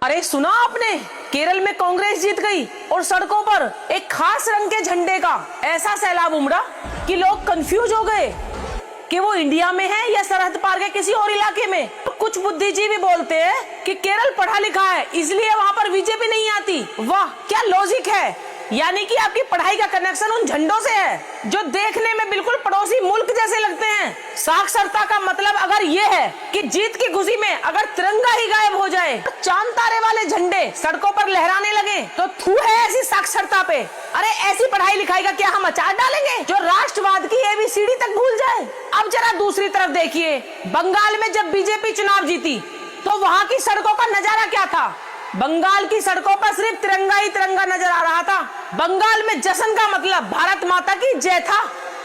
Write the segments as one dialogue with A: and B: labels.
A: अरे सुना आपने, केरल में कांग्रेस जीत गई और सड़कों पर एक खास रंग के झंडे का ऐसा सैलाब उमड़ा कि लोग कंफ्यूज हो गए कि वो इंडिया में है या सरहद पार के किसी और इलाके में। तो कुछ बुद्धिजीवी बोलते हैं कि केरल पढ़ा लिखा है इसलिए वहाँ पर बीजेपी नहीं आती। वाह क्या लॉजिक है, यानी कि आपकी पढ़ाई का कनेक्शन उन झंडों से है जो देखने में बिल्कुल पड़ोसी मुल्क जैसे लगते हैं। साक्षरता का मतलब अगर ये है कि जीत की खुशी में अगर तिरंगा ही गायब हो जाए, चांद तारे वाले झंडे सड़कों पर लहराने लगे, तो थू है ऐसी साक्षरता पे। अरे ऐसी पढ़ाई लिखाई का क्या हम अचार डालेंगे जो राष्ट्रवाद की एबीसीडी तक भूल जाए। अब जरा दूसरी तरफ देखिए, बंगाल में जब बीजेपी चुनाव जीती तो वहाँ की सड़कों का नजारा क्या था। बंगाल की सड़कों पर सिर्फ तिरंगा ही तिरंगा नजर आ रहा था। बंगाल में जश्न का मतलब भारत माता की जय था।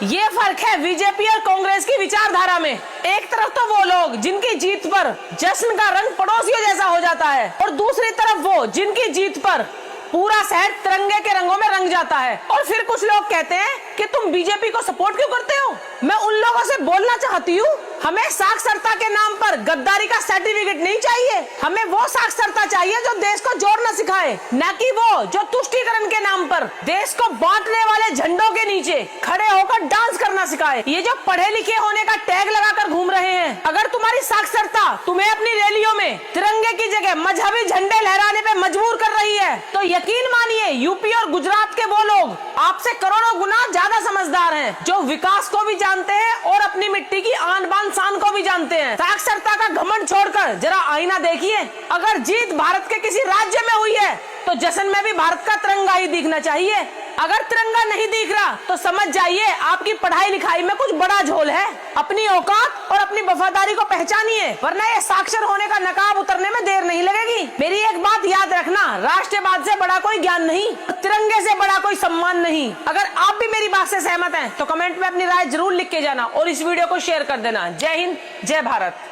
A: ये फर्क है बीजेपी और कांग्रेस की विचारधारा में। एक तरफ तो वो लोग जिनकी जीत पर जश्न का रंग पड़ोसियों जैसा हो जाता है, और दूसरी तरफ वो जिनकी जीत पर पूरा शहर तिरंगे के रंगों में रंग जाता है। और फिर कुछ लोग कहते हैं कि तुम बीजेपी को सपोर्ट क्यों करते हो। मैं उन लोगों से बोलना चाहती हूँ, हमें साक्षरता के नाम पर गद्दारी का सर्टिफिकेट नहीं चाहिए। हमें वो साक्षरता चाहिए जो देश को जोड़ना सिखाए, न कि वो जो तुष्टीकरण के नाम पर देश को बांटने वाले झंडों के नीचे खड़े होकर डांस करना सिखाए। ये जो पढ़े लिखे होने का टैग लगाकर घूम रहे हैं, अगर तुम्हारी साक्षरता तुम्हें अपनी रैलियों में तिरंगे की जगह मजहबी झंडे लहराने पे मजबूर कर रही है, तो यकीन मानिए यूपी और गुजरात के वो लोग आपसे करोड़ों गुना ज्यादा समझदार हैं, जो विकास को भी जानते हैं और अपनी मिट्टी की आन बान शान को भी जानते हैं। साक्षरता का घमंड छोड़कर जरा आईना देखिए। अगर जीत भारत के किसी राज्य में हुई है तो जश्न में भी भारत का तिरंगा ही दिखना चाहिए। अगर तिरंगा नहीं दिख रहा तो समझ जाइए आपकी पढ़ाई लिखाई में कुछ बड़ा झोल है। अपनी औकात और अपनी वफादारी को पहचानिए, वरना ये साक्षर होने का नकाब उतरने में देर नहीं लगेगी। मेरी एक बात याद रखना, राष्ट्रवाद से बड़ा कोई ज्ञान नहीं, तिरंगे से बड़ा कोई सम्मान नहीं। अगर आप भी मेरी बात से सहमत हैं तो कमेंट में अपनी राय जरूर लिख के जाना और इस वीडियो को शेयर कर देना। जय हिंद, जय भारत।